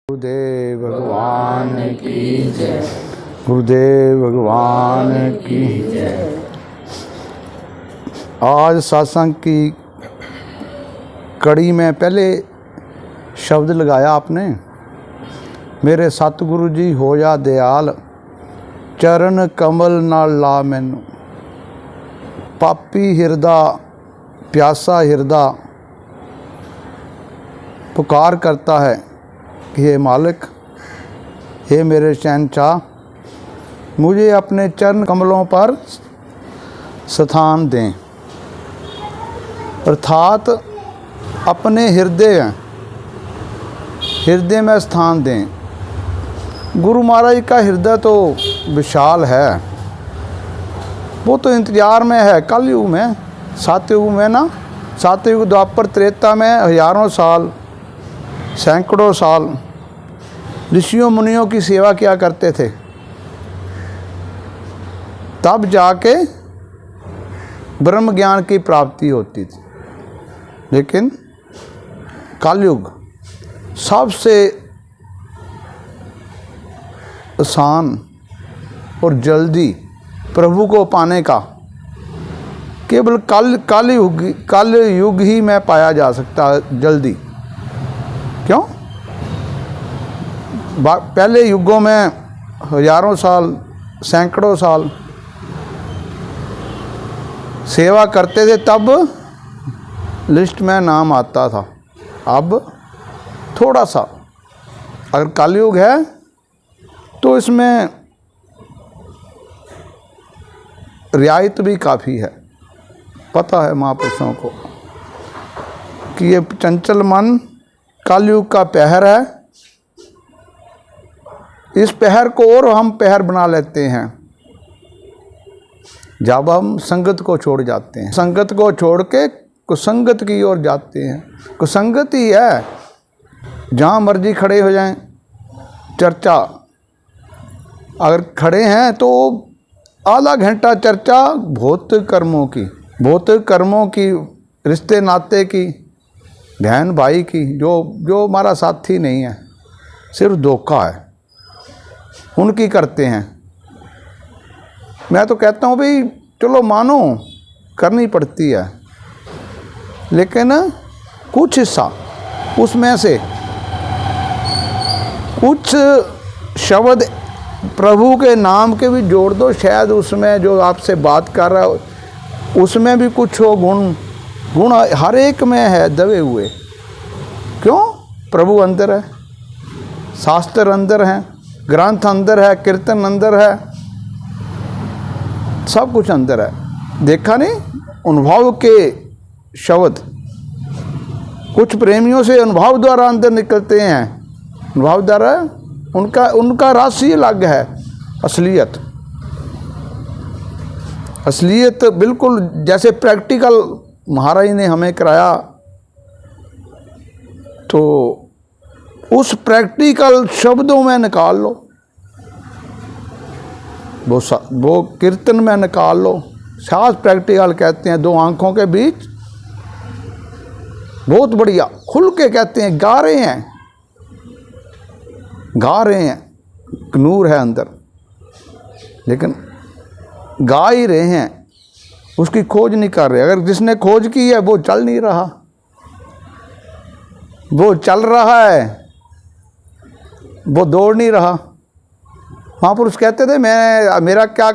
गुरुदेव भगवान की जय। गुरुदेव भगवान की जय। आज सत्संग की कड़ी में पहले शब्द लगाया आपने, मेरे सतगुरु जी हो जा दयाल, चरण कमल नाल ला मैनू। पापी हिरदा प्यासा हिरदा पुकार करता है कि हे मालिक, हे मेरे शहंशाह, मुझे अपने चरण कमलों पर स्थान दें, अर्थात अपने हृदय में स्थान दें। गुरु महाराज का हृदय तो विशाल है, वो तो इंतजार में है। कलयुग में, सतयुग में ना, सतयुग द्वापर त्रेता में हजारों साल, सैकड़ों साल ऋषियों मुनियों की सेवा किया करते थे, तब जाके ब्रह्म ज्ञान की प्राप्ति होती थी। लेकिन कलयुग सबसे आसान और जल्दी प्रभु को पाने का केवल कल युग ही में पाया जा सकता है जल्दी। क्यों? पहले युगों में हजारों साल, सैकड़ों साल सेवा करते थे, तब लिस्ट में नाम आता था। अब थोड़ा सा, अगर कलयुग है तो इसमें रियायत भी काफ़ी है। पता है महापुरुषों को कि ये चंचल मन कलयुग का पहर है। इस पहर को और हम पहर बना लेते हैं जब हम संगत को छोड़ जाते हैं। संगत को छोड़ के कुसंगत की ओर जाते हैं। कुसंगत ही है जहाँ मर्जी खड़े हो जाएं, चर्चा अगर खड़े हैं तो आधा घंटा चर्चा भौतिक कर्मों की, रिश्ते नाते की, बहन भाई की, जो हमारा साथी नहीं है, सिर्फ धोखा है, उनकी करते हैं। मैं तो कहता हूँ भाई चलो मानो करनी पड़ती है, लेकिन कुछ हिस्सा उसमें से कुछ शब्द प्रभु के नाम के भी जोड़ दो। शायद उसमें जो आपसे बात कर रहा है उसमें भी कुछ हो गुण हर एक में है दबे हुए। क्यों? प्रभु अंदर है, शास्त्र अंदर है, ग्रंथ अंदर है, कीर्तन अंदर है, सब कुछ अंदर है। देखा नहीं? अनुभव के शब्द कुछ प्रेमियों से अनुभव द्वारा अंदर निकलते हैं। अनुभव द्वारा उनका राशि अलग है। असलियत बिल्कुल जैसे प्रैक्टिकल महाराज ने हमें कराया, तो उस प्रैक्टिकल शब्दों में निकाल लो, वो कीर्तन में निकाल लो। शास्त्र प्रैक्टिकल कहते हैं, दो आंखों के बीच बहुत बढ़िया खुल के कहते हैं, गा रहे हैं, नूर है अंदर, लेकिन गा ही रहे हैं, उसकी खोज नहीं कर रहे। अगर जिसने खोज की है वो चल नहीं रहा, वो चल रहा है, वो दौड़ नहीं रहा। महापुरुष कहते थे मेरा क्या,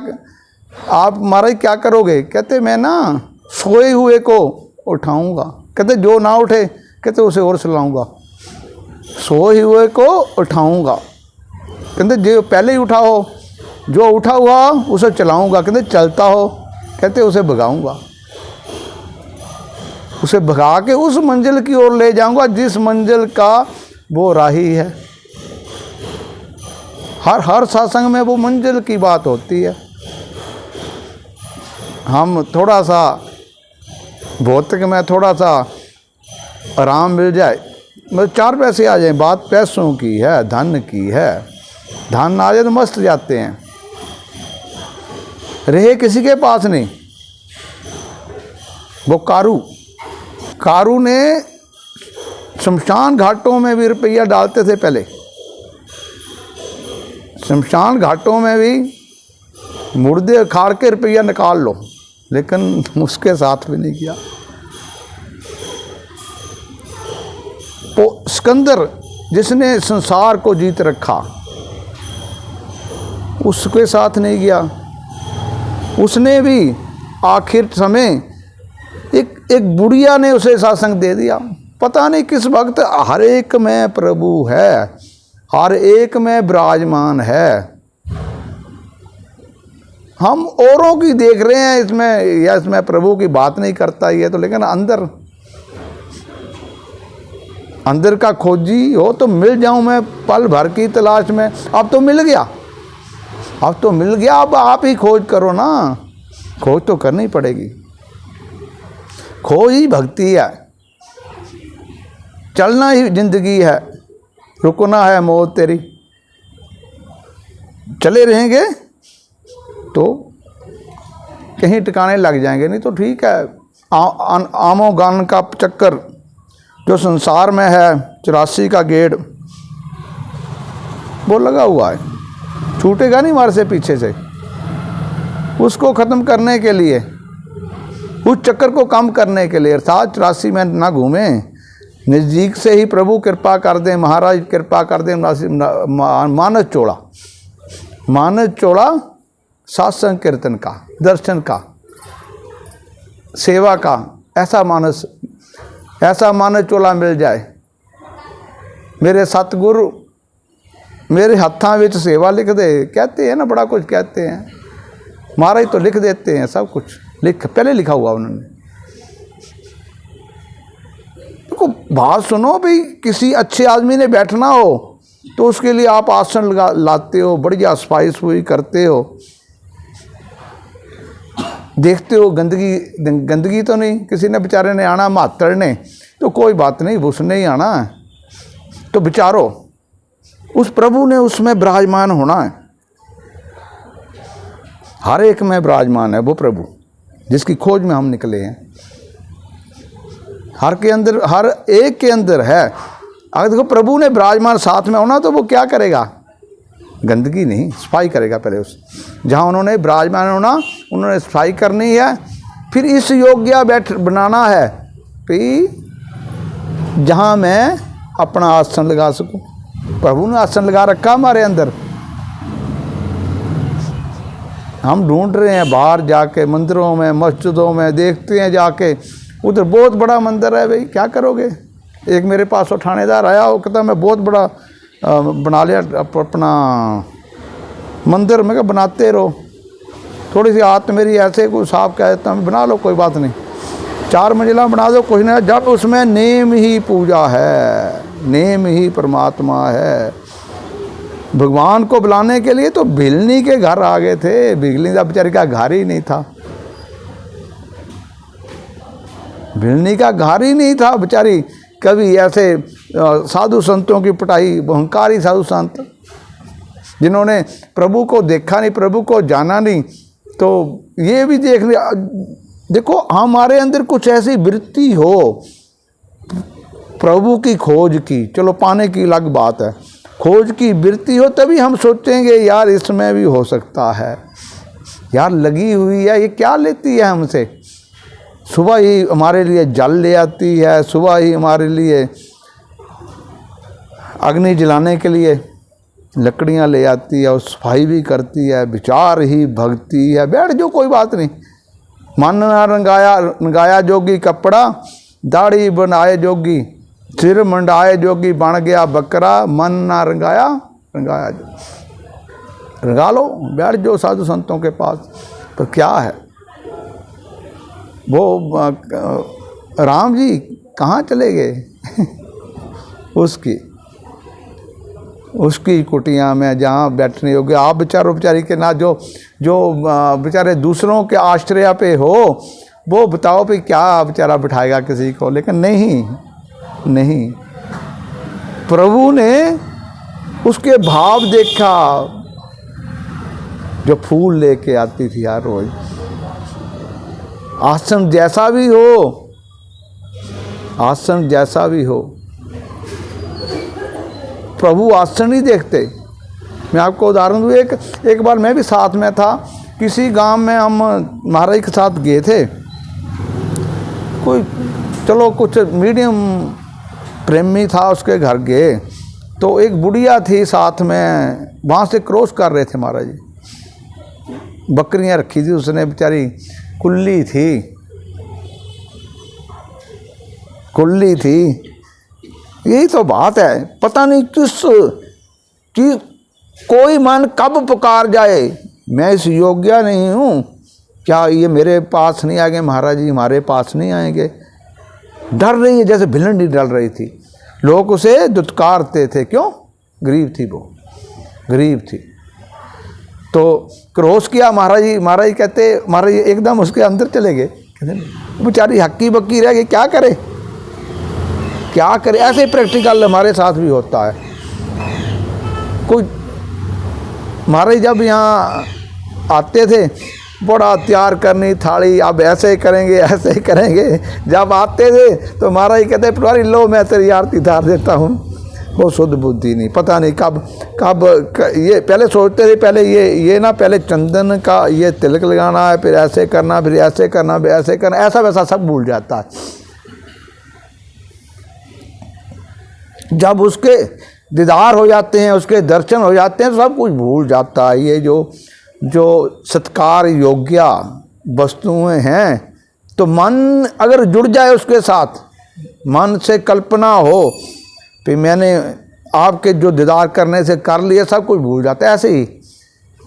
आप महाराज क्या करोगे? कहते मैं ना सोए हुए को उठाऊंगा। कहते जो ना उठे, कहते उसे और सुलाऊंगा। सोए हुए को उठाऊंगा, कहते जो पहले ही उठा हो, जो उठा हुआ उसे चलाऊंगा। कहते चलता हो, कहते उसे भगाऊंगा, उसे भगा के उस मंजिल की ओर ले जाऊंगा जिस मंजिल का वो राही है। हर सत्संग में वो मंजिल की बात होती है। हम थोड़ा सा भौतिक में थोड़ा सा आराम मिल जाए, मतलब 4 पैसे आ जाए, बात पैसों की है, धन की है। धन आ जाए तो मस्त जाते हैं, रहे किसी के पास नहीं। वो कारू ने शमशान घाटों में भी रुपया डालते थे पहले, शमशान घाटों में भी मुर्दे उखाड़ के रुपया निकाल लो, लेकिन उसके साथ भी नहीं किया। तो सिकंदर जिसने संसार को जीत रखा, उसके साथ नहीं गया। उसने भी आखिर समय एक बुढ़िया ने उसे सत्संग दे दिया। पता नहीं किस वक्त हर एक में प्रभु है, हर एक में विराजमान है। हम औरों की देख रहे हैं इसमें, या इसमें प्रभु की बात नहीं करता ही है तो, लेकिन अंदर का खोजी हो तो मिल जाऊं मैं पल भर की तलाश में। अब तो मिल गया, अब तो मिल गया, अब आप ही खोज करो ना। खोज तो करनी पड़ेगी। खोज ही भक्ति है, चलना ही जिंदगी है, रुकना है मौत तेरी। चले रहेंगे तो कहीं ठिकाने लग जाएंगे, नहीं तो ठीक है। आमो गान का चक्कर जो संसार में है, 84 का गेड़ वो लगा हुआ है, छूटेगा नहीं हमारे से पीछे से। उसको ख़त्म करने के लिए, उस चक्कर को कम करने के लिए, अर्थात 84 में ना घूमे, नज़दीक से ही प्रभु कृपा कर दें, महाराज कृपा कर दें। मानस चोड़ा, मानस चोड़ा सत्संग कीर्तन का, दर्शन का, सेवा का, ऐसा मानस चोला मिल जाए। मेरे सतगुरु मेरे हत्थां विच सेवा लिख दे, कहते हैं ना, बड़ा कुछ कहते हैं। महाराज तो लिख देते हैं सब कुछ, पहले लिखा हुआ उन्होंने। देखो बात सुनो भाई, किसी अच्छे आदमी ने बैठना हो तो उसके लिए आप आसन लाते हो, बढ़िया सफाई सफाई करते हो, देखते हो गंदगी तो नहीं। किसी ने बेचारे ने आना, मातड़ ने, तो कोई बात नहीं, उसने ही आना है, तो विचारो उस प्रभु ने उसमें विराजमान होना है। हर एक में विराजमान है वो प्रभु जिसकी खोज में हम निकले हैं। हर एक के अंदर है। अगर देखो प्रभु ने विराजमान साथ में होना तो वो क्या करेगा? गंदगी नहीं, सफाई करेगा। पहले उस जहाँ उन्होंने विराजमान होना, उन्होंने सफाई करनी है। फिर इस योग्य बनाना है कि जहाँ मैं अपना आसन लगा सकूं। प्रभु ने आसन लगा रखा हमारे अंदर। हम ढूंढ रहे हैं बाहर जाके, मंदिरों में, मस्जिदों में, देखते हैं जाके, उधर बहुत बड़ा मंदिर है। भाई क्या करोगे? एक मेरे पास वो थानेदार आया, वो कहता मैं बहुत बड़ा बना लिया अपना मंदिर। मैं कहा बनाते रहो, थोड़ी सी हाथ मेरी ऐसे कोई साफ कह देता मैं बना लो, कोई बात नहीं, 4 मंजिला बना दो, कुछ नहीं। जब उसमें नेम ही पूजा है, नेम ही परमात्मा है। भगवान को बुलाने के लिए तो भिलनी के घर आ गए थे। भिलनी का बेचारी का घर ही नहीं था, भिलनी का घर ही नहीं था बेचारी। कभी ऐसे साधु संतों की पिटाई, अहंकारी साधु संत जिन्होंने प्रभु को देखा नहीं, प्रभु को जाना नहीं, तो ये भी देखो हमारे अंदर कुछ ऐसी वृत्ति हो प्रभु की खोज की, चलो पाने की अलग बात है, खोज की वृत्ति हो तभी हम सोचेंगे यार इसमें भी हो सकता है, यार लगी हुई है, ये क्या लेती है हमसे। सुबह ही हमारे लिए जल ले आती है, सुबह ही हमारे लिए अग्नि जलाने के लिए लकड़ियां ले आती है और सफाई भी करती है। विचार ही भक्ति है। बैठ जो, कोई बात नहीं। मन ना रंगाया जोगी कपड़ा, दाढ़ी बनाए जोगी, सिर मंडाए जोगी बन गया बकरा। मन ना रंगाया रंगा लो, बैठ जो साधु संतों के पास। तो क्या है वो राम जी कहाँ चले गए? उसकी कुटिया में जहाँ बैठने होगी। आप बेचारों बेचारी के ना जो बेचारे दूसरों के आश्रय पे हो, वो बताओ भी क्या बेचारा बिठाएगा किसी को। लेकिन नहीं, प्रभु ने उसके भाव देखा। जो फूल लेके आती थी यार रोज, आसन जैसा भी हो, प्रभु आसन नहीं देखते, मैं आपको उदाहरण दूँ, एक बार मैं भी साथ में था, किसी गांव में हम महाराज के साथ गए थे, कोई चलो कुछ मीडियम प्रेमी था, उसके घर गए तो एक बुढ़िया थी साथ में, वहाँ से क्रॉस कर रहे थे महाराज जी, बकरियाँ रखी थी उसने, बेचारी कुल्ली थी। यही तो बात है, पता नहीं कि कोई मन कब पुकार जाए, मैं इस योग्य नहीं हूँ, क्या ये मेरे पास नहीं आएंगे महाराज जी, हमारे पास नहीं आएंगे। डर रही है, जैसे भिलंडी डर रही थी, लोग उसे दुत्कारते थे, क्यों? गरीब थी, वो गरीब थी। तो क्रॉस किया महाराज जी कहते, महाराज जी एकदम उसके अंदर चले गए, कहते बेचारी हक्की बक्की रह गई, क्या करे। ऐसे प्रैक्टिकल हमारे साथ भी होता है। कोई महाराज जब यहाँ आते थे, बड़ा तैयार करनी थाली, अब ऐसे करेंगे। जब आते थे तो महाराज कहते पटवारी लो मैं तेरी आरती धार देता हूँ। वो शुद्ध बुद्धि नहीं, पता नहीं कब ये पहले सोचते थे, पहले ये ना, पहले चंदन का ये तिलक लगाना है, फिर ऐसे करना, फिर ऐसे करना, फिर ऐसे करना, ऐसा वैसा सब भूल जाता है। जब उसके दीदार हो जाते हैं, उसके दर्शन हो जाते हैं, तो सब कुछ भूल जाता है। ये जो सत्कार योग्य वस्तुएं हैं, तो मन अगर जुड़ जाए उसके साथ, मन से कल्पना हो, फिर मैंने आपके जो दीदार करने से कर लिया, सब कुछ भूल जाता है।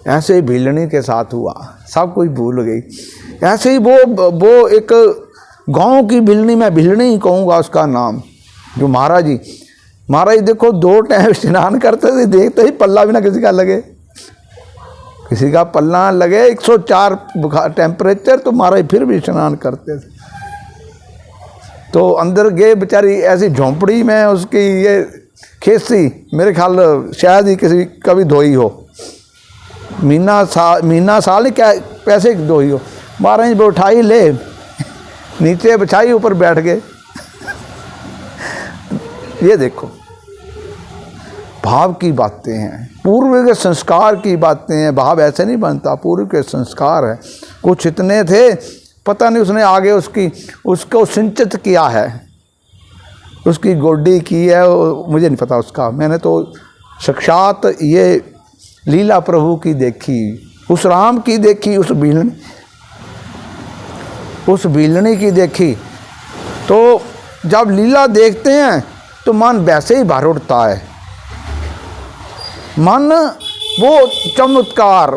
ऐसे ही भिलनी के साथ हुआ, सब कुछ भूल गई। ऐसे ही वो एक गांव की भिलनी, मैं भिलनी ही कहूँगा उसका नाम, जो महाराज देखो 2 टाइम स्नान करते थे, देखते ही पल्ला भी ना किसी का पल्ला लगे, 104 टेम्परेचर, तो महाराज फिर भी स्नान करते थे। तो अंदर गए, बेचारी ऐसी झोंपड़ी में, उसकी ये खेसी मेरे ख्याल शायद ही किसी कभी धोई हो, महीना साल ही क्या पैसे धोई हो। महाराज वो उठाई ले, नीचे बिछाई, ऊपर बैठ गए। ये देखो भाव की बातें हैं, पूर्व के संस्कार की बातें हैं। भाव ऐसे नहीं बनता, पूर्व के संस्कार है। कुछ इतने थे, पता नहीं उसने आगे उसको सिंचित किया है, उसकी गोडी की है, मुझे नहीं पता उसका। मैंने तो साक्षात ये लीला प्रभु की देखी, उस राम की देखी, उस बीलनी की देखी। तो जब लीला देखते हैं तो मन वैसे ही भर उठता है। मन वो चमत्कार,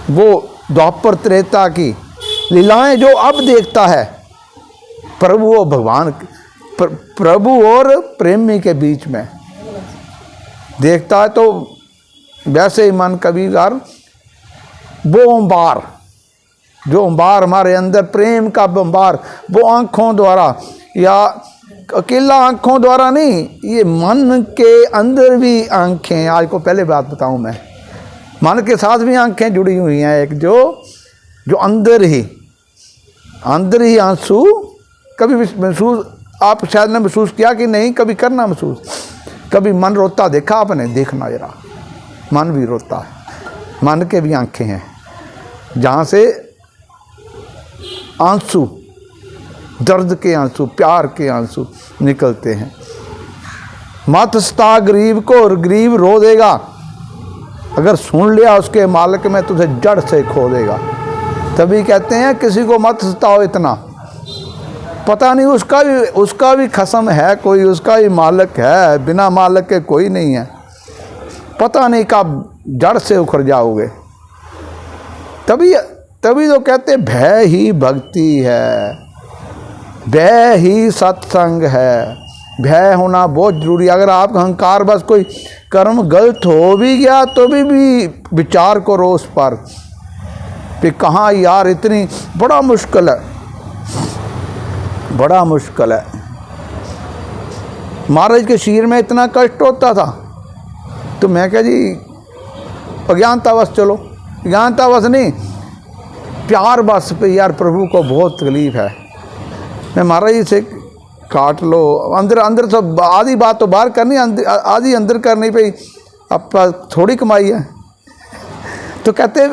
वो द्वापर त्रेता की लीलाएं जो अब देखता है, प्रभु और भगवान, प्रभु और प्रेमी के बीच में देखता है, तो वैसे ही मन कबीरदार वो अंबार, जो अंबार हमारे अंदर प्रेम का अंबार, वो आँखों द्वारा, या अकेला आँखों द्वारा नहीं, ये मन के अंदर भी आँखें, आज को पहले बात बताऊं मैं, मन के साथ भी आँखें जुड़ी हुई हैं। एक जो अंदर ही आंसू कभी महसूस, आप शायद ने महसूस किया कि नहीं, कभी करना महसूस। कभी मन रोता देखा आपने? देखना जरा, मन भी रोता है, मन के भी आँखें हैं, जहाँ से आंसू, दर्द के आंसू, प्यार के आंसू निकलते हैं। मत सता गरीब को, और गरीब रो देगा, अगर सुन लिया उसके मालिक में तुझे जड़ से खो देगा। तभी कहते हैं किसी को मत सताओ इतना, पता नहीं उसका भी खसम है कोई, उसका भी मालिक है, बिना मालिक के कोई नहीं है, पता नहीं कब जड़ से उखड़ जाओगे। तभी तो कहते भय ही भक्ति है, भय ही सत्संग है। भय होना बहुत जरूरी है। अगर आप अहंकार बस कोई कर्म गलत हो भी गया तो भी विचार करो उस पर कि कहाँ यार, इतनी बड़ा मुश्किल है। महाराज के शरीर में इतना कष्ट होता था, तो मैं कहा जी अज्ञानतावश, चलो अज्ञानतावश नहीं, प्यार बस पे यार, प्रभु को बहुत तकलीफ है, मैं महाराज जी से काट लो। अंदर सब आधी बात तो बाहर करनी, आधी अंदर करनी पे आपका थोड़ी कमाई है। तो कहते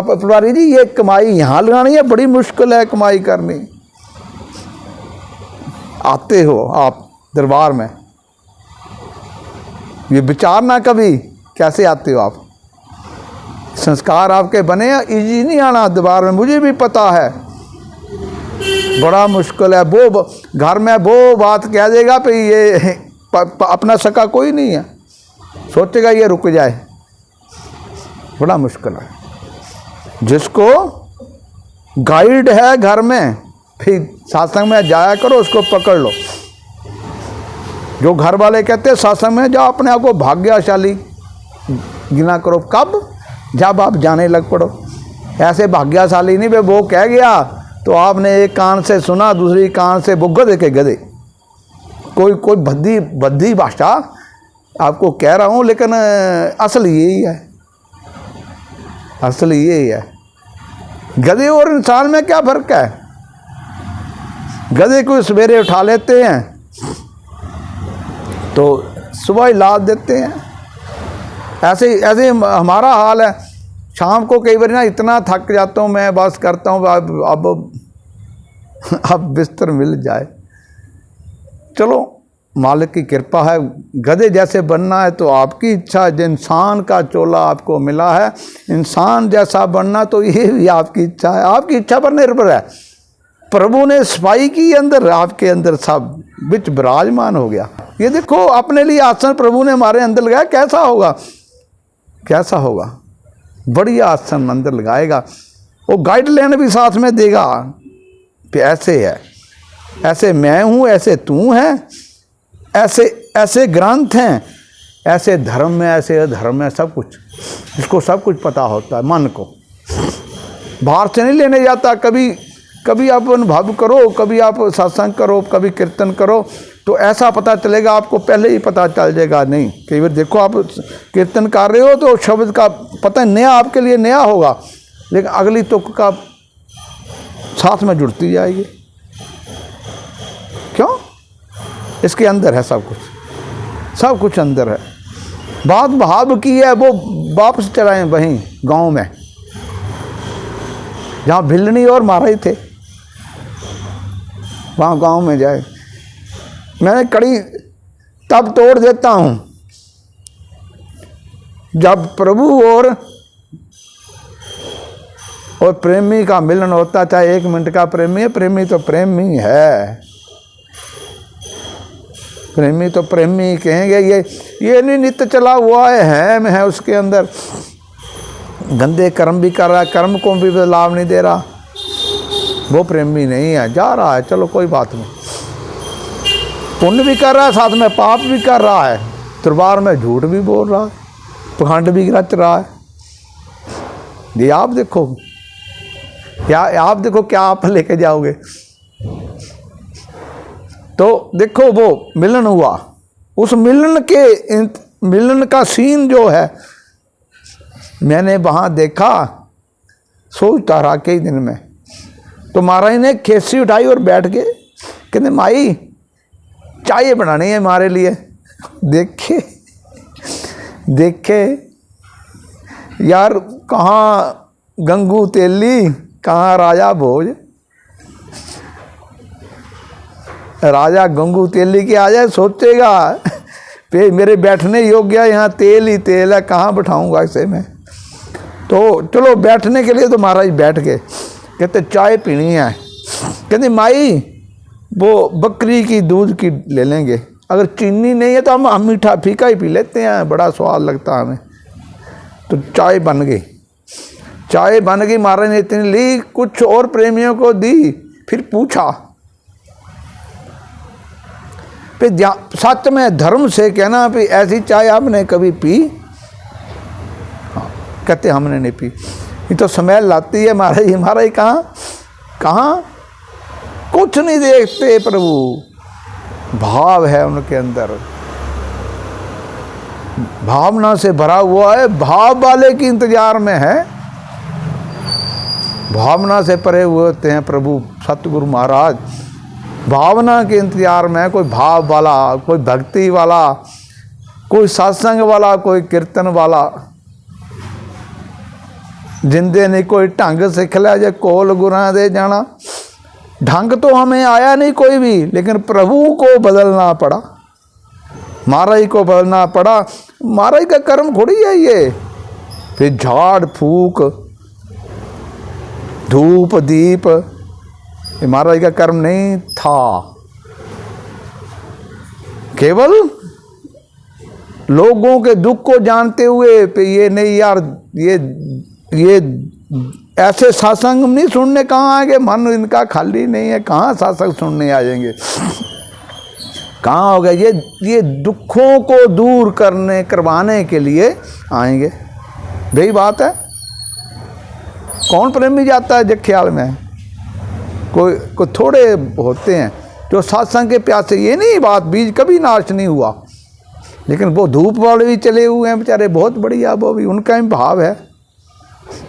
पटवारी जी ये कमाई यहाँ लगानी है, बड़ी मुश्किल है कमाई करनी। आते हो आप दरबार में, ये विचारना कभी कैसे आते हो आप। संस्कार आपके बने, इजी नहीं आना दरबार में, मुझे भी पता है बड़ा मुश्किल है। वो घर में वो बात कह देगा कि ये अपना सका कोई नहीं है, सोचेगा ये रुक जाए, बड़ा मुश्किल है। जिसको गाइड है घर में, फिर सत्संग में जाया करो, उसको पकड़ लो। जो घर वाले कहते हैं सत्संग में जाओ, अपने आप को भाग्यशाली गिना करो। कब? जब आप जाने लग पड़ो। ऐसे भाग्यशाली नहीं, भाई वो कह गया तो आपने एक कान से सुना, दूसरी कान से वो गधे के गधे। कोई भद्दी भाषा आपको कह रहा हूँ, लेकिन असल यही है, असल यही है। गधे और इंसान में क्या फर्क है? गधे को सवेरे उठा लेते हैं तो सुबह ही लाद देते हैं। ऐसे हमारा हाल है। शाम को कई बार ना इतना थक जाता हूँ मैं, बस करता हूँ अब बिस्तर मिल जाए। चलो मालिक की कृपा है, गधे जैसे बनना है तो आपकी इच्छा है। इंसान का चोला आपको मिला है, इंसान जैसा बनना तो ये भी आपकी इच्छा है, आपकी इच्छा पर निर्भर है। प्रभु ने सफाई की अंदर, आपके अंदर सब बिच विराजमान हो गया। ये देखो अपने लिए आसन प्रभु ने हमारे अंदर लगाया, कैसा होगा, कैसा होगा, बढ़िया आसन अंदर लगाएगा। वो गाइडलाइन भी साथ में देगा कि ऐसे है, ऐसे मैं हूँ, ऐसे तू है, ऐसे ग्रंथ हैं, ऐसे धर्म है, ऐसे धर्म है, सब कुछ इसको सब कुछ पता होता है। मन को बाहर से नहीं लेने जाता। कभी आप अनुभव करो, कभी आप सत्संग करो, कभी कीर्तन करो, तो ऐसा पता चलेगा आपको, पहले ही पता चल जाएगा। नहीं, कई बार देखो आप कीर्तन कर रहे हो तो शब्द का पता नया आपके लिए नया होगा, लेकिन अगली तुक का साथ में जुड़ती जाएगी। क्यों? इसके अंदर है सब कुछ, सब कुछ अंदर है। बात भाव की है, वो वापस चलाएं वहीं गांव में जहाँ भिल्लनी और महाराज थे, वहाँ गांव में जाए। मैंने कड़ी तब तोड़ देता हूँ जब प्रभु और प्रेमी का मिलन होता, चाहे 1 मिनट का प्रेमी है। प्रेमी तो प्रेमी है, प्रेमी तो प्रेमी कहेंगे। ये नहीं नित्य चला हुआ है उसके अंदर, गंदे कर्म भी कर रहा है, कर्म को भी लाभ नहीं दे रहा, वो प्रेमी नहीं है। जा रहा है, चलो कोई बात नहीं, पुण्य भी कर रहा है, साथ में पाप भी कर रहा है, दरबार में झूठ भी बोल रहा है, पखंड भी रच रहा है। ये आप देखो, क्या आप देखो क्या आप लेके जाओगे। तो देखो वो मिलन हुआ, उस मिलन का सीन जो है मैंने वहाँ देखा, सोचता रहा कई दिन में। तो महाराज ने खेसी उठाई और बैठ के कहते माई चाय बनानी है हमारे लिए। देखे यार, कहाँ गंगू तेली, कहाँ राजा भोज। राजा गंगू तेली के आ जाए, सोचेगा पे मेरे बैठने योग्य यहाँ तेल ही तेल है, कहाँ बैठाऊंगा इसे मैं। तो चलो बैठने के लिए तो महाराज बैठ गए। कहते चाय पीनी है। कहते माई वो बकरी की दूध की ले लेंगे, अगर चीनी नहीं है तो हम मीठा फीका ही पी लेते हैं, बड़ा स्वाद लगता है हमें। तो चाय बन गई, चाय बन गई, महाराज ने इतनी ली, कुछ और प्रेमियों को दी। फिर पूछा, फिर सच में धर्म से कहना भी ऐसी चाय आपने कभी पी? कहते हमने नहीं पी। ये तो स्मेल लाती है महाराज। महाराज कहाँ कुछ नहीं देखते प्रभु, भाव है उनके अंदर, भावना से भरा हुआ है, भाव वाले की इंतजार में है। भावना से परे हुए होते हैं प्रभु सतगुरु महाराज, भावना के इंतजार में। कोई भाव वाला, कोई भक्ति वाला, कोई सत्संग वाला, कोई कीर्तन वाला, जिंदे नहीं कोई ढंग सीख लिया जे कोल गुरां दे जाना। ढंग तो हमें आया नहीं कोई भी, लेकिन प्रभु को बदलना पड़ा, महाराज को बदलना पड़ा। महाराज का कर्म थोड़ी है ये। फिर झाड़ फूक, धूप दीप, ये महाराज का कर्म नहीं था। केवल लोगों के दुख को जानते हुए पे ये नहीं यार, ये ऐसे सत्संग नहीं सुनने कहाँ आएंगे, मन इनका खाली नहीं है, कहाँ सत्संग सुनने आ जाएंगे, कहाँ हो गया। ये दुखों को दूर करवाने के लिए आएंगे, यही बात है। कौन प्रेमी जाता है जग ख्याल में, कोई थोड़े होते हैं जो सत्संग के प्यासे। ये नहीं बात बीज कभी नाश नहीं हुआ, लेकिन वो धूप वाले भी चले हुए हैं बेचारे, बहुत बढ़िया, वो भी उनका ही भाव है,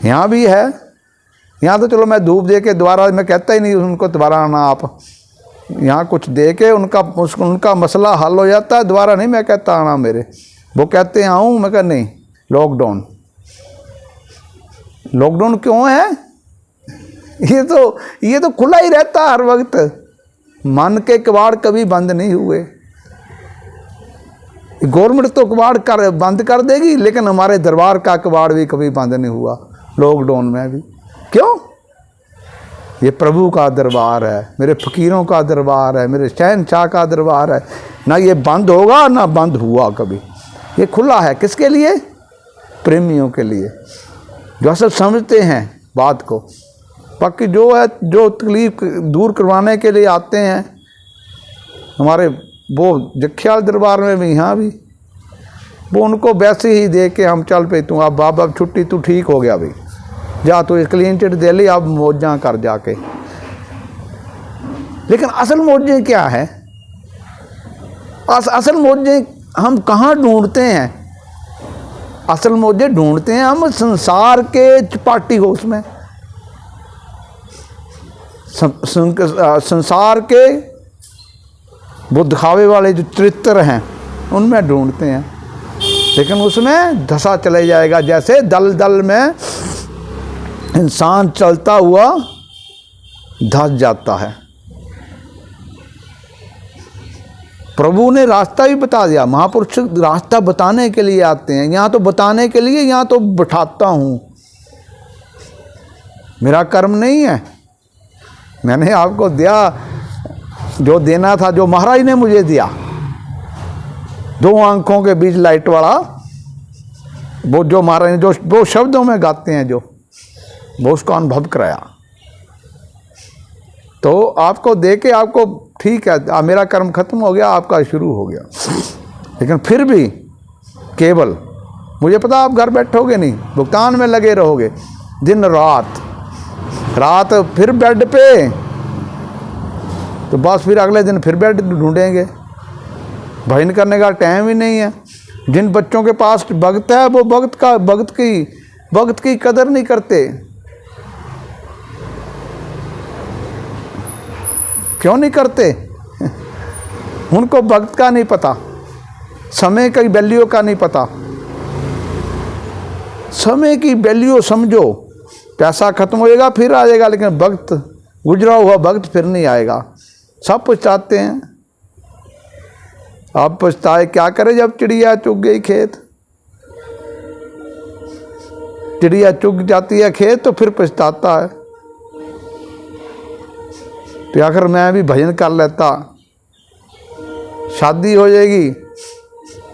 यहाँ भी है। यहाँ तो चलो मैं धूप दे के दोबारा, मैं कहता ही नहीं उनको दोबारा आना, आप यहाँ कुछ दे के उनका मसला हल हो जाता है, दोबारा नहीं मैं कहता आना मेरे। वो कहते हैं आऊँ, मैं कहा नहीं, लॉकडाउन क्यों है? ये तो खुला ही रहता हर वक्त, मन के कबाड़ कभी बंद नहीं हुए। गवर्नमेंट तो कबाड़ बंद कर देगी, लेकिन हमारे दरबार का कबाड़ भी कभी बंद नहीं हुआ लॉकडाउन में भी। क्यों? ये प्रभु का दरबार है, मेरे फकीरों का दरबार है, मेरे शहनशाह का दरबार है। ना ये बंद होगा ना बंद हुआ कभी, ये खुला है। किसके लिए? प्रेमियों के लिए, जो असल समझते हैं बात को। बाकी जो है, जो तकलीफ दूर करवाने के लिए आते हैं हमारे वो जख्याल दरबार में भी, यहाँ भी, वो उनको वैसे ही दे के हम चल पे, तू अब बाबा छुट्टी, तू ठीक हो गया भाई, जा तू क्लीन चिट दे ली, अब मौजा कर जाके। लेकिन असल मौजे क्या है? असल मौजे हम कहाँ ढूंढते हैं? असल मौजे ढूंढते हैं हम संसार के चपाटी हो, उसमें संसार के वो दिखावे वाले जो चरित्र हैं उनमें ढूंढते हैं। लेकिन उसमें धसा चले जाएगा, जैसे दल दल में इंसान चलता हुआ धस जाता है। प्रभु ने रास्ता भी बता दिया, महापुरुष रास्ता बताने के लिए आते हैं। यहाँ तो बताने के लिए, यहाँ तो बिठाता हूँ, मेरा कर्म नहीं है। मैंने आपको दिया जो देना था, जो महाराज ने मुझे दिया, 2 आंखों के बीच लाइट वाला, वो जो महाराज ने जो वो शब्दों में गाते हैं, जो वो उसको अनुभव कराया। तो आपको दे के आपको ठीक है, मेरा कर्म खत्म हो गया, आपका शुरू हो गया। लेकिन फिर भी केवल मुझे पता आप घर बैठोगे नहीं, भुगतान में लगे रहोगे दिन रात फिर बेड पे, तो बस फिर अगले दिन फिर बेड ढूंढेंगे। भजन करने का टाइम ही नहीं है। जिन बच्चों के पास भक्त है वो भक्त की कदर नहीं करते। क्यों नहीं करते? उनको भक्त का नहीं पता, समय की वैल्यू का नहीं पता। समय की वैल्यू समझो, पैसा खत्म होएगा फिर आ जाएगा, लेकिन भक्त, गुजरा हुआ भक्त फिर नहीं आएगा। सब पछताते हैं। आप पछताए क्या करें जब चिड़िया चुग गई खेत? चिड़िया चुग जाती है खेत तो फिर पछताता है। तो आखिर मैं भी भजन कर लेता, शादी हो जाएगी,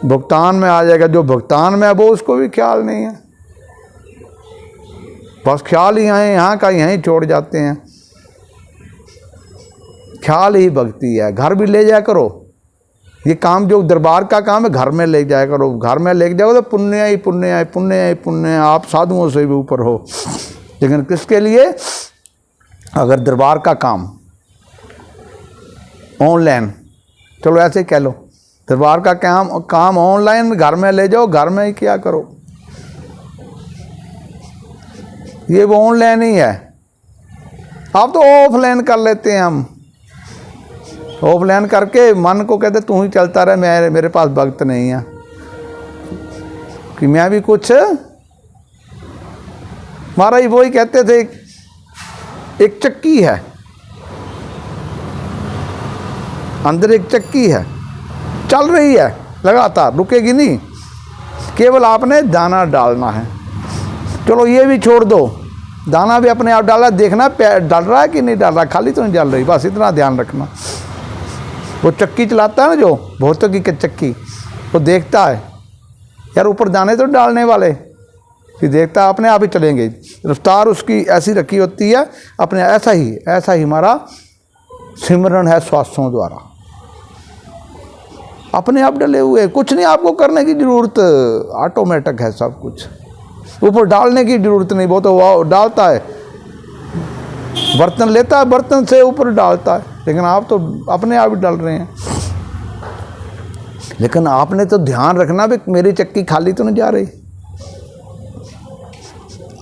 भुगतान में आ जाएगा। जो भुगतान में है वो उसको भी ख्याल नहीं है, बस ख्याल ही यहाँ का यहीं छोड़ जाते हैं। ख्याल ही भक्ति है। घर भी ले जाया करो, ये काम जो दरबार का काम है घर में ले जाया करो। घर में ले जाओ तो पुण्य ही पुण्य है, पुण्य ही पुण्य है। आप साधुओं से भी ऊपर हो। लेकिन किसके लिए? अगर दरबार का काम ऑनलाइन, चलो ऐसे कह लो, दरबार का काम ऑनलाइन घर में ले जाओ, घर में ही क्या करो। ये वो ऑनलाइन ही है। आप तो ऑफलाइन कर लेते हैं। हम ऑफलाइन करके मन को कहते तू ही चलता रहे, मेरे पास भक्त नहीं है। कि मैं भी कुछ, महाराज वो ही कहते थे एक चक्की है, अंदर एक चक्की है, चल रही है लगातार, रुकेगी नहीं, केवल आपने दाना डालना है। चलो ये भी छोड़ दो, दाना भी अपने आप डाला, देखना डाल रहा है कि नहीं डाल रहा, खाली तो नहीं डाल रही, बस इतना ध्यान रखना। वो चक्की चलाता है ना जो भौतिक की चक्की, वो देखता है यार ऊपर दाने तो डालने वाले, फिर देखता है अपने आप ही चलेंगे, रफ्तार उसकी ऐसी रखी होती है अपने। ऐसा ही हमारा सिमरन है श्वासों द्वारा, अपने आप डले हुए, कुछ नहीं आपको करने की ज़रूरत, ऑटोमेटिक है सब कुछ, ऊपर डालने की ज़रूरत नहीं। वो तो वो डालता है, बर्तन लेता है, बर्तन से ऊपर डालता है, लेकिन आप तो अपने आप ही डाल रहे हैं। लेकिन आपने तो ध्यान रखना भी मेरी चक्की खाली तो नहीं जा रही।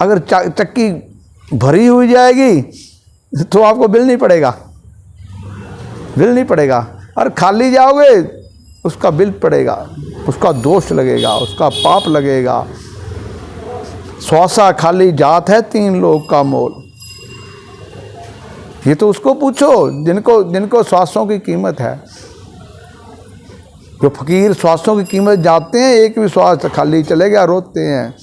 अगर चक्की भरी हुई जाएगी तो आपको बिल नहीं पड़ेगा, और खाली जाओगे उसका बिल पड़ेगा, उसका दोष लगेगा, उसका पाप लगेगा। श्वासा खाली जात है 3 लोग का मोल। ये तो उसको पूछो जिनको श्वासों की कीमत है। जो फकीर श्वासों की कीमत जानते हैं, एक भी श्वास खाली चले गया रोते हैं।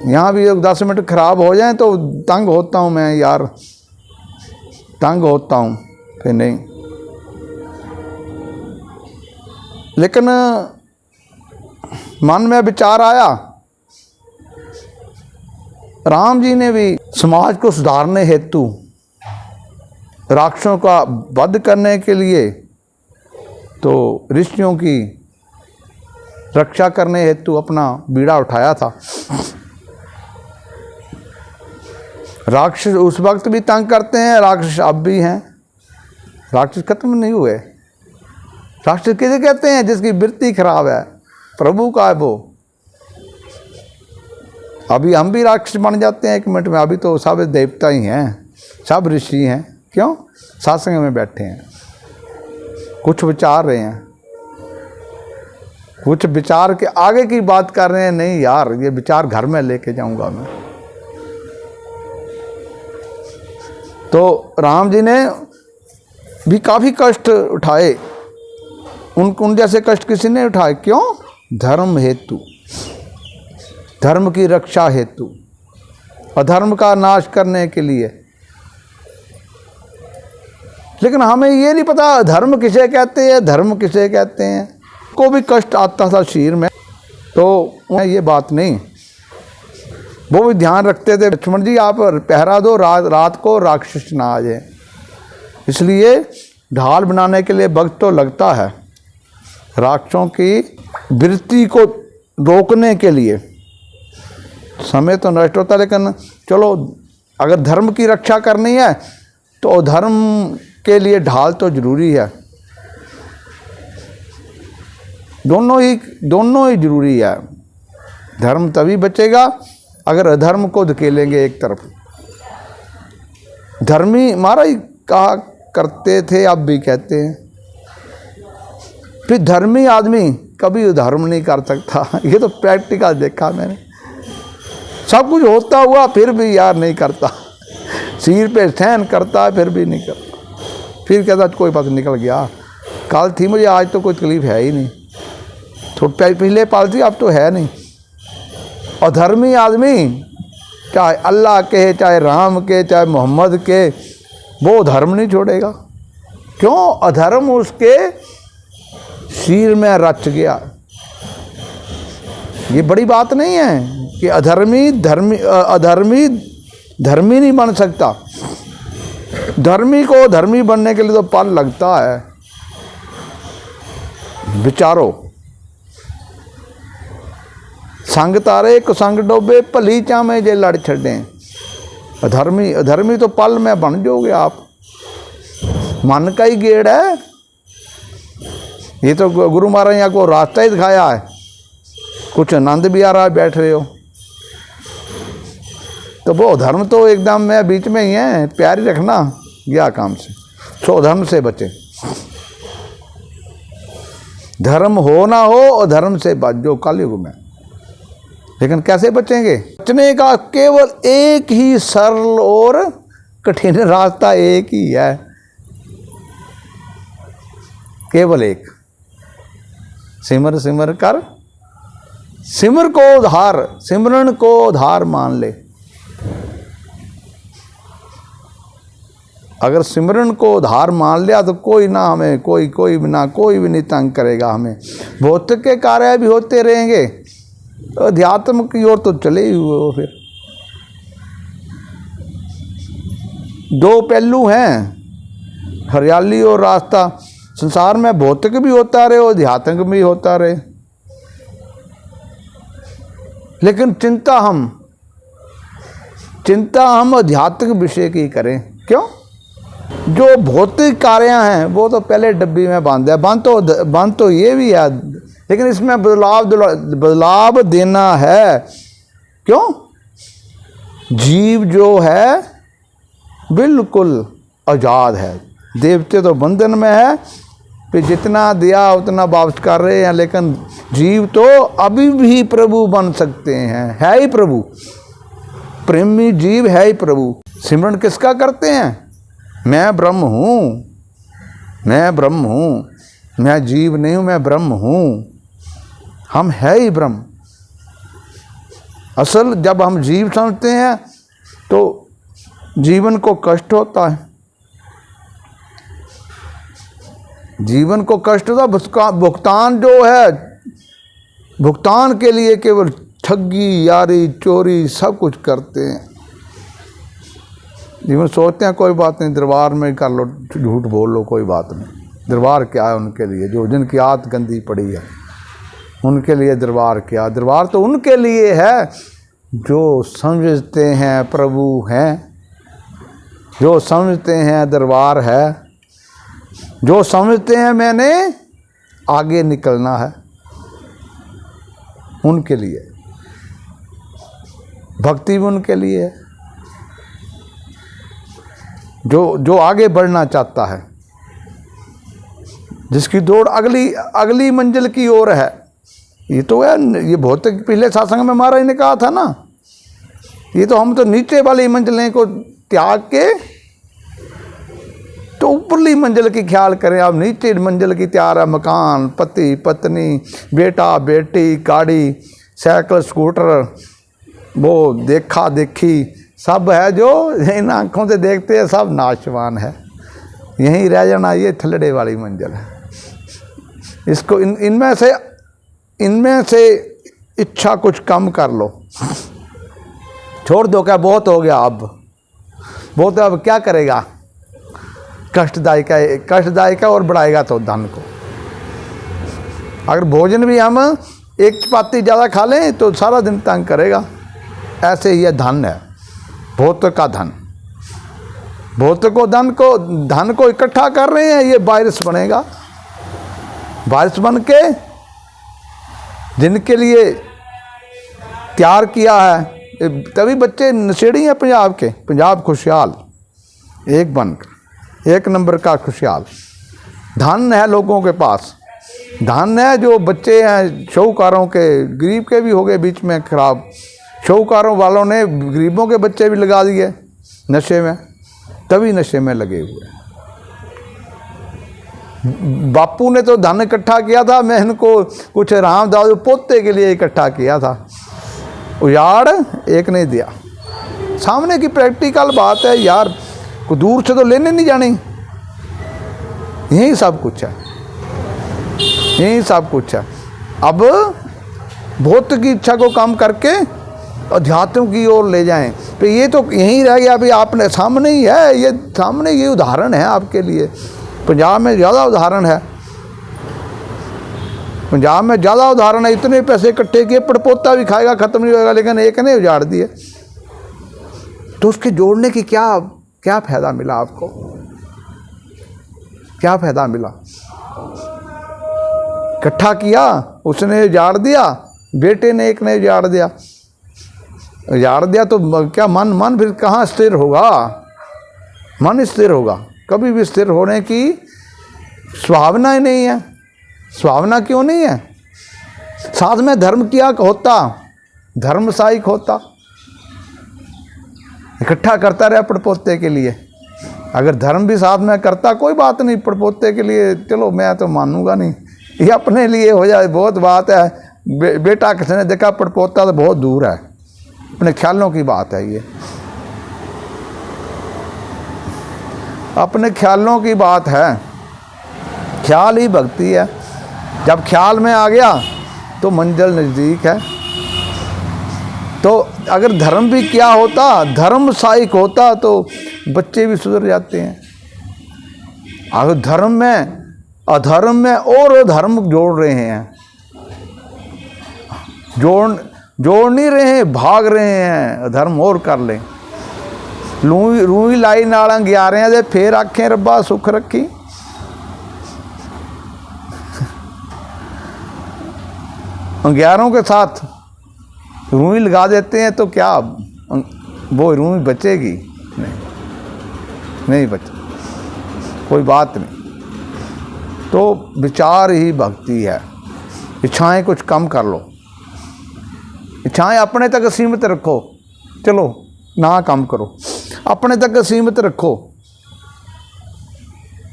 यहाँ भी 10 मिनट खराब हो जाए तो तंग होता हूँ मैं यार, तंग होता हूँ, फिर नहीं। लेकिन मन में विचार आया, राम जी ने भी समाज को सुधारने हेतु, राक्षसों का वध करने के लिए, तो ऋषियों की रक्षा करने हेतु अपना बीड़ा उठाया था। राक्षस उस वक्त भी तंग करते हैं, राक्षस अब भी हैं, राक्षस खत्म नहीं हुए। राक्षस किसे कहते हैं? जिसकी वृत्ति खराब है, प्रभु का है वो। अभी हम भी राक्षस बन जाते हैं 1 मिनट में, अभी तो सब देवता ही हैं, सब ऋषि हैं। क्यों? सत्संग में बैठे हैं, कुछ विचार रहे हैं, कुछ विचार के आगे की बात कर रहे हैं। नहीं यार, ये विचार घर में लेके जाऊंगा मैं। तो राम जी ने भी काफ़ी कष्ट उठाए, उन जैसे कष्ट किसी ने उठाए। क्यों? धर्म हेतु, धर्म की रक्षा हेतु, अधर्म का नाश करने के लिए। लेकिन हमें ये नहीं पता धर्म किसे कहते हैं, धर्म किसे कहते हैं। को भी कष्ट आता था शरीर में, तो ये बात नहीं, वो भी ध्यान रखते थे। लक्ष्मण जी आप पहरा दो, रात को राक्षस ना आ जाए। इसलिए ढाल बनाने के लिए वक्त तो लगता है, राक्षसों की वृत्ति को रोकने के लिए समय तो नष्ट होता है। लेकिन चलो, अगर धर्म की रक्षा करनी है तो धर्म के लिए ढाल तो जरूरी है। दोनों ही जरूरी है। धर्म तभी बचेगा अगर अधर्म को धकेलेंगे एक तरफ। धर्मी महाराज कहा करते थे, अब भी कहते हैं। फिर धर्मी आदमी कभी धर्म नहीं कर सकता। ये तो प्रैक्टिकल देखा मैंने। सब कुछ होता हुआ फिर भी यार नहीं करता, सिर पे सहन करता है फिर भी नहीं करता। फिर कहता कोई बात निकल गया, कल थी मुझे, आज तो कोई तकलीफ है ही नहीं। तो पहले पाल थी, अब तो है नहीं। और धर्मी आदमी चाहे अल्लाह के, चाहे राम के, चाहे मोहम्मद के, वो धर्म नहीं छोड़ेगा। क्यों? अधर्म उसके सिर में रच गया। ये बड़ी बात नहीं है कि अधर्मी धर्मी नहीं बन सकता। धर्मी को धर्मी बनने के लिए तो पल लगता है। विचारो, संग तारे कुसंग डोबे, भली चामे जे लड़ छड़े। अधर्मी तो पल में बन जाओगे आप। मन का ही गेड़ है। ये तो गुरु महाराज यहाँ को रास्ता ही दिखाया है। कुछ आनंद भी आ रहा है, बैठ रहे हो तो वो धर्म तो एकदम में बीच में ही है। प्यारी रखना गया काम से, सो धर्म से बचे। धर्म हो ना हो और धर्म से बचो कलयुग में। लेकिन कैसे बचेंगे? बचने का केवल एक ही सरल और कठिन रास्ता एक ही है, केवल एक। सिमर सिमर कर, सिमर को उधार, सिमरन को उधार मान ले। अगर सिमरन को उधार मान लिया तो कोई ना हमें, कोई भी नहीं तंग करेगा हमें। भौतिक के कार्य भी होते रहेंगे, अध्यात्म की ओर तो चले ही हुए वो। फिर दो पहलू हैं, हरियाली और रास्ता। संसार में भौतिक भी होता रहे और अध्यात्मिक भी होता रहे, लेकिन चिंता हम आध्यात्मिक विषय की करें। क्यों? जो भौतिक कार्य हैं वो तो पहले डब्बी में बंद है। बंद तो ये भी है, लेकिन इसमें बदलाव देना है। क्यों? जीव जो है बिल्कुल आज़ाद है। देवते तो बंधन में है, फिर जितना दिया उतना वापस कर रहे हैं, लेकिन जीव तो अभी भी प्रभु बन सकते हैं। है ही प्रभु, प्रेमी जीव है ही प्रभु। सिमरन किसका करते हैं? मैं ब्रह्म हूँ, मैं ब्रह्म हूँ, मैं जीव नहीं हूँ, मैं ब्रह्म हूँ। हम है ही ब्रह्म। असल जब हम जीव समझते हैं तो जीवन को कष्ट होता है, जीवन को कष्ट होता। भुगतान जो है, भुगतान के लिए केवल ठगी, यारी, चोरी सब कुछ करते हैं। जीवन सोचते हैं कोई बात नहीं, दरबार में कर लो, झूठ बोल लो, कोई बात नहीं। दरबार क्या है उनके लिए? जो जिनकी आदत गंदी पड़ी है उनके लिए दरबार क्या? दरबार तो उनके लिए है जो समझते हैं प्रभु हैं, जो समझते हैं दरबार है, जो समझते हैं मैंने आगे निकलना है। उनके लिए भक्ति भी उनके लिए है, जो आगे बढ़ना चाहता है, जिसकी दौड़ अगली मंजिल की ओर है। ये तो है, ये भौतिक पिछले सत्संग में महाराज ने कहा था ना, ये तो हम तो नीचे वाली मंजिलें को त्याग के तो ऊपरली मंजिल की ख्याल करें। अब नीचे मंजिल की तैयार है, मकान, पति पत्नी, बेटा बेटी, गाड़ी, साइकिल, स्कूटर, वो देखा देखी सब है। जो इन आँखों से देखते हैं सब नाशवान है, यहीं रह जाना ये थल्लड़े वाली मंजिल है। इसको इनमें से इच्छा कुछ कम कर लो, छोड़ दो। क्या बहुत हो गया, अब बहुत, अब क्या करेगा? कष्टदायक है और बढ़ाएगा तो धन को। अगर भोजन भी हम एक चपाती ज़्यादा खा लें तो सारा दिन तंग करेगा। ऐसे ही धन है, भौतिक का धन। भौतिक धन को इकट्ठा कर रहे हैं, ये वायरस बनेगा। वायरस बन के जिनके लिए तैयार किया है, तभी बच्चे नशेड़ी हैं पंजाब के। पंजाब खुशहाल, एक नंबर का खुशहाल। धन है लोगों के पास, धन है। जो बच्चे हैं शाहूकारों के, गरीब के भी हो गए बीच में खराब। शाहूकारों वालों ने गरीबों के बच्चे भी लगा दिए नशे में, तभी नशे में लगे हुए। बापू ने तो धन इकट्ठा किया था, मैं इनको कुछ रामदास पोते के लिए इकट्ठा किया था, उजाड़ एक नहीं दिया। सामने की प्रैक्टिकल बात है यार, को दूर से तो लेने नहीं जानी। यही सब कुछ है, यही सब कुछ है। अब भौतिक की इच्छा को कम करके अध्यात्म की ओर ले जाएं। तो ये तो यहीं रह गया। अभी आपने सामने ही है, ये सामने ये उदाहरण है आपके लिए। पंजाब में ज़्यादा उदाहरण है, पंजाब में ज़्यादा उदाहरण है। इतने पैसे इकट्ठे किए, पड़पोता भी खाएगा, ख़त्म नहीं होगा, लेकिन एक ने उजाड़ दिए। तो उसके जोड़ने की क्या फ़ायदा मिला आपको? क्या फ़ायदा मिला? इकट्ठा किया, उसने उजाड़ दिया, बेटे ने एक ने उजाड़ दिया। उजाड़ दिया तो क्या मन फिर कहाँ स्थिर होगा? मन स्थिर होगा? कभी भी स्थिर होने की संभावना ही नहीं है। सुहावना क्यों नहीं है? साथ में धर्म किया होता, धर्म सहायक होता, इकट्ठा करता रहा पड़पोते के लिए। अगर धर्म भी साथ में करता, कोई बात नहीं, पड़पोते के लिए चलो मैं तो मानूंगा नहीं, ये अपने लिए हो जाए बहुत बात है। बेटा किसने देखा, पड़पोता तो बहुत दूर है, अपने ख्यालों की बात है, ये अपने ख्यालों की बात है। ख्याल ही भक्ति है। जब ख्याल में आ गया तो मंजिल नज़दीक है। तो अगर धर्म भी क्या होता, धर्म सहायक होता, तो बच्चे भी सुधर जाते हैं। अगर धर्म में अधर्म में और अधर्म जोड़ रहे हैं, जोड़ नहीं रहे हैं, भाग रहे हैं, धर्म और कर लें। रूई लाई नाल गया रहे हैं, फिर आखें रब्बा सुख रखी। अंगियारों के साथ रूई लगा देते हैं तो क्या वो रूई बचेगी? नहीं बचे, कोई बात नहीं। तो विचार ही भक्ति है। इच्छाएं कुछ कम कर लो, इच्छाएं अपने तक सीमित रखो, चलो ना कम करो, अपने तक सीमित रखो।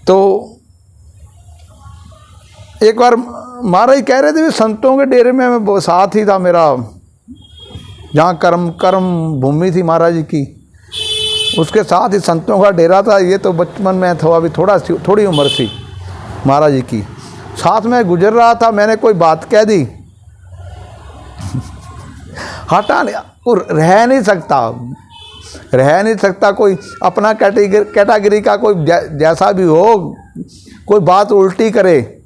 तो एक बार महाराज कह रहे थे, संतों के डेरे में मैं साथ ही था मेरा, जहाँ कर्म भूमि थी महाराज जी की, उसके साथ ही संतों का डेरा था। ये तो बचपन में था, अभी थोड़ी उम्र थी महाराज जी की। साथ में गुजर रहा था, मैंने कोई बात कह दी, हटा नहीं, रह नहीं सकता कोई अपना कैटेगरी का कोई जैसा भी हो, कोई बात उल्टी करे,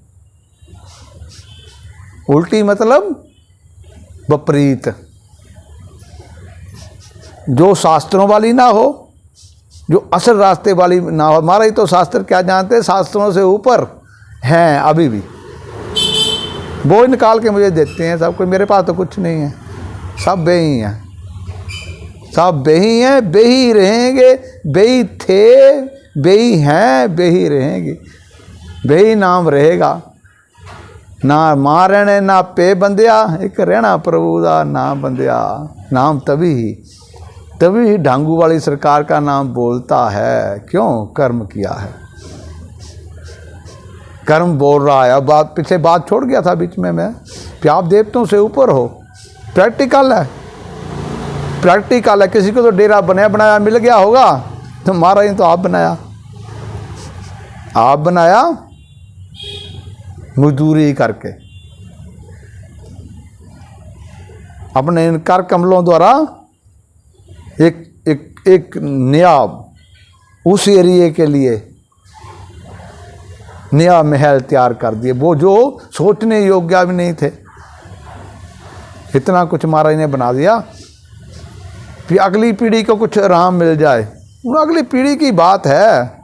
उल्टी मतलब विपरीत, जो शास्त्रों वाली ना हो, जो असल रास्ते वाली ना हो। हमारा तो शास्त्र क्या जानते हैं, शास्त्रों से ऊपर हैं अभी भी, वो निकाल के मुझे देते हैं सब। कोई मेरे पास तो कुछ नहीं है, सब बेही हैं, सब बेही हैं, बेही रहेंगे, बेही थे, बेही हैं, बेही रहेंगे, बेही नाम रहेगा। ना मां रहने ना पे बंदिया, एक रहना प्रभु दा नाम बंदिया। नाम तभी ही ढांगू वाली सरकार का नाम बोलता है, क्यों? कर्म किया है, कर्म बोल रहा है। अब बात पीछे बात छोड़ गया था बीच में मैं कि आप देवताओं से ऊपर हो, प्रैक्टिकल है। किसी को तो डेरा बनाया मिल गया होगा, तो महाराज तो आप बनाया मजदूरी करके, अपने इन कर कमलों द्वारा एक नया, उस एरिए के लिए नया महल तैयार कर दिए, वो जो सोचने योग्य भी नहीं थे। इतना कुछ महाराज ने बना दिया कि अगली पीढ़ी को कुछ आराम मिल जाए। अगली पीढ़ी की बात है,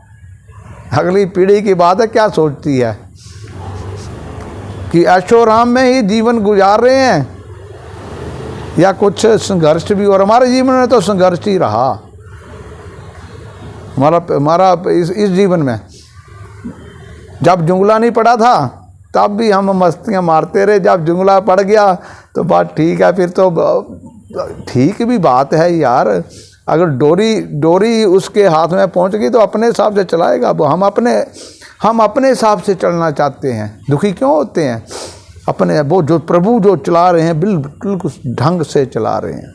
क्या सोचती है कि ऐशोराम में ही जीवन गुजार रहे हैं या कुछ संघर्ष भी। और हमारे जीवन में तो संघर्ष ही रहा, हमारा इस जीवन में। जब जुंगला नहीं पड़ा था तब भी हम मस्तियाँ मारते रहे, जब जुंगला पड़ गया तो बात ठीक है, फिर तो ठीक भी बात है यार। अगर डोरी उसके हाथ में पहुंच गई तो अपने हिसाब से चलाएगा वो। हम अपने हिसाब से चलना चाहते हैं, दुखी क्यों होते हैं? अपने वो जो प्रभु जो चला रहे हैं बिल्कुल ढंग से चला रहे हैं,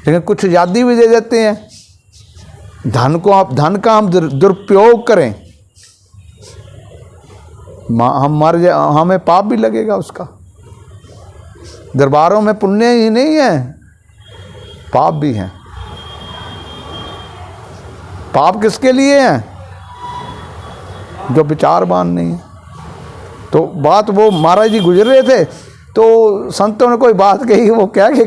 लेकिन कुछ आज़ादी भी दे देते हैं। धन का हम दुरुपयोग करें, हम मर जाए, हमें पाप भी लगेगा उसका। दरबारों में पुण्य ही नहीं है, पाप भी हैं। पाप किसके लिए हैं? जो विचारवान नहीं है। तो बात वो महाराज जी गुजर रहे थे तो संतों ने कोई बात कही, वो क्या के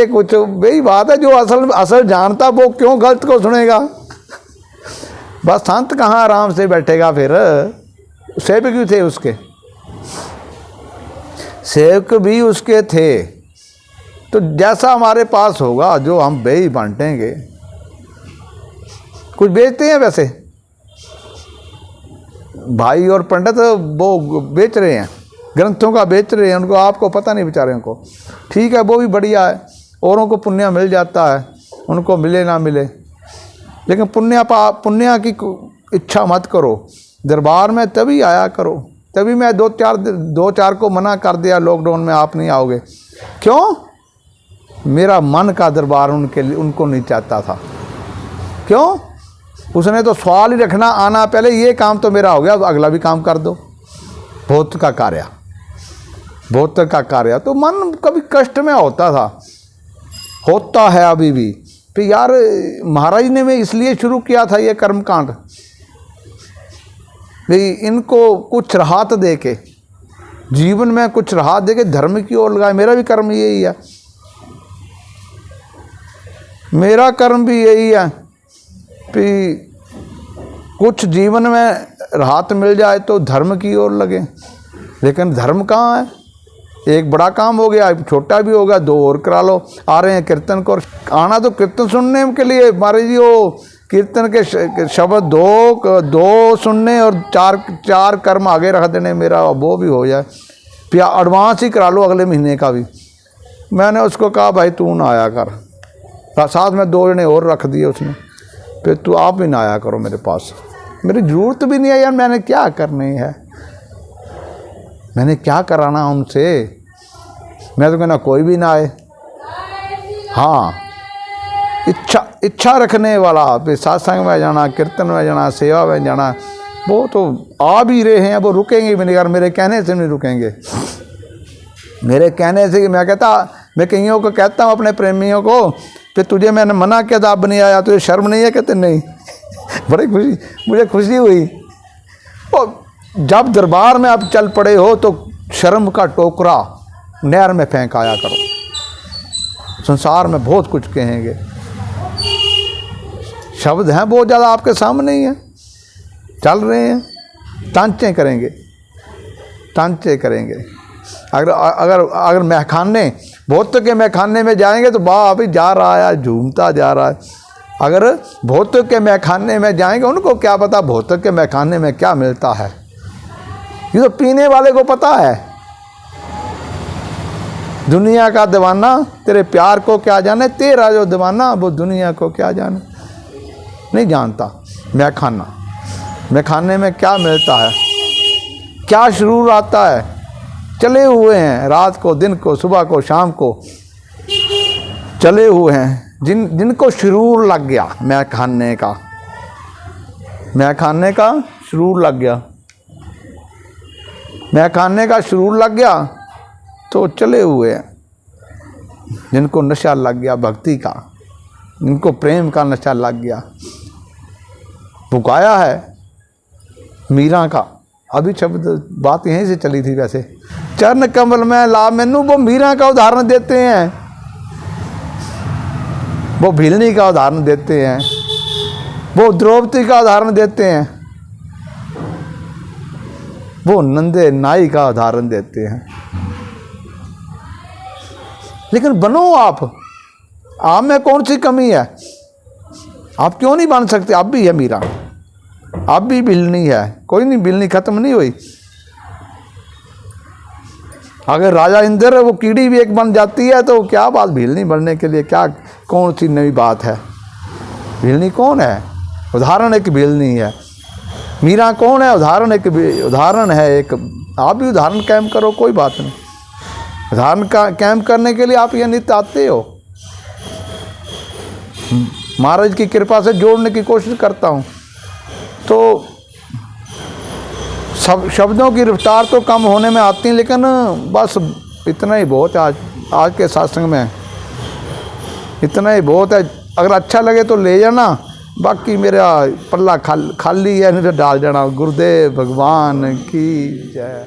कुछ वही बात है। जो असल जानता वो क्यों गलत को सुनेगा? बस संत कहाँ आराम से बैठेगा? फिर सेवक भी थे उसके, सेवक भी उसके थे। तो जैसा हमारे पास होगा जो हम बेही बांटेंगे। कुछ बेचते हैं वैसे, भाई और पंडित वो बेच रहे हैं, ग्रंथों का बेच रहे हैं, उनको आपको पता नहीं बेचारे को। ठीक है, वो भी बढ़िया है, औरों को पुण्य मिल जाता है, उनको मिले ना मिले, लेकिन पुण्य की इच्छा मत करो। दरबार में तभी आया करो। तभी मैं दो चार को मना कर दिया लॉकडाउन में, आप नहीं आओगे। क्यों? मेरा मन का दरबार उनको नहीं चाहता था। क्यों? उसने तो सवाल ही रखना आना, पहले ये काम तो मेरा हो गया, अगला भी काम कर दो। बहुत का कार्य तो मन कभी कष्ट में होता है अभी भी। तो यार महाराज ने मैं इसलिए शुरू किया था ये कर्मकांड, भाई इनको कुछ राहत दे के, जीवन में कुछ राहत दे के धर्म की ओर लगाए। मेरा भी कर्म यही है, मेरा कर्म भी यही है कि कुछ जीवन में राहत मिल जाए तो धर्म की ओर लगे। लेकिन धर्म कहाँ है? एक बड़ा काम हो गया, छोटा भी हो गया, 2 और करा लो। आ रहे हैं कीर्तन को, आना तो कीर्तन सुनने के लिए। महाराज जी वो कीर्तन के शब्द दो सुनने और चार कर्म आगे रख देने, मेरा वो भी हो जाए। फिर एडवांस ही करा लो अगले महीने का भी। मैंने उसको कहा भाई तू ना आया कर, साथ में 2 जने और रख दिए उसने, फिर तू आप भी ना आया करो मेरे पास, मेरी ज़रूरत भी नहीं है यार, मैंने क्या करनी है, मैंने क्या कराना उनसे। मैं तो कहना कोई भी ना आए। हाँ, इच्छा रखने वाला, फिर सत्संग में जाना, कीर्तन में जाना, सेवा में जाना, वो तो आ भी रहे हैं, वो रुकेंगे भी नहीं यार, मेरे कहने से नहीं रुकेंगे। मेरे कहने से मैं कईयों को कहता हूँ अपने प्रेमियों को, फिर तुझे मैंने मना किया था अब नहीं आया, तुझे शर्म नहीं है? कहते नहीं। बड़ी मुझे खुशी हुई। और जब दरबार में आप चल पड़े हो तो शर्म का टोकरा नहर में फेंक आया करो। संसार में बहुत कुछ कहेंगे, शब्द हैं बहुत ज़्यादा आपके सामने ही हैं, चल रहे हैं, तांचे करेंगे। अगर महखाने भौत के महखाने में जाएंगे तो बाप ही जा रहा है, झूमता जा रहा है। अगर भौत के महखाने में जाएंगे, उनको क्या पता भौत के महखाने में क्या मिलता है, ये तो पीने वाले को पता है। दुनिया का दीवाना तेरे प्यार को क्या जाने, तेरा जो दीवाना वो दुनिया को क्या जाने, नहीं जानता। महखाने में क्या मिलता है, क्या शुरूर आता है, चले हुए हैं रात को, दिन को, सुबह को, शाम को, चले हुए हैं जिनको शुरूर लग गया, महखाने का शुरूर लग गया, महखाने का शुरूर लग गया तो चले हुए हैं। जिनको नशा लग गया भक्ति का, जिनको प्रेम का नशा लग गया, पुकाया है मीरा का। अभी शब्द बात यहीं से चली थी। वैसे चरण कमल में ला मैनू, वो मीरा का उदाहरण देते हैं, वो भिलनी का उदाहरण देते हैं, वो द्रौपदी का उदाहरण देते हैं, वो नंदे नाई का उदाहरण देते हैं। लेकिन बनो आप में कौन सी कमी है? आप क्यों नहीं बन सकते? आप भी है मीरा, आप भी भिलनी है, कोई नहीं, भिलनी खत्म नहीं हुई। अगर राजा इंद्र वो कीड़ी भी एक बन जाती है तो क्या बात भिलनी बनने के लिए, क्या कौन सी नई बात है? भिलनी कौन है? उदाहरण एक भिलनी है। मीरा कौन है? उदाहरण है एक। आप भी उदाहरण कायम करो, कोई बात नहीं। उदाहरण का कायम करने के लिए आप ये नित्य आते हो। महाराज की कृपा से जोड़ने की कोशिश करता हूँ, तो सब शब्दों की रफ्तार तो कम होने में आती है, लेकिन बस इतना ही बहुत है। आज के सत्संग में इतना ही बहुत है। अगर अच्छा लगे तो ले जाना, बाकी मेरा पल्ला खाली है, नहीं तो डाल जाना। गुरुदेव भगवान की जय।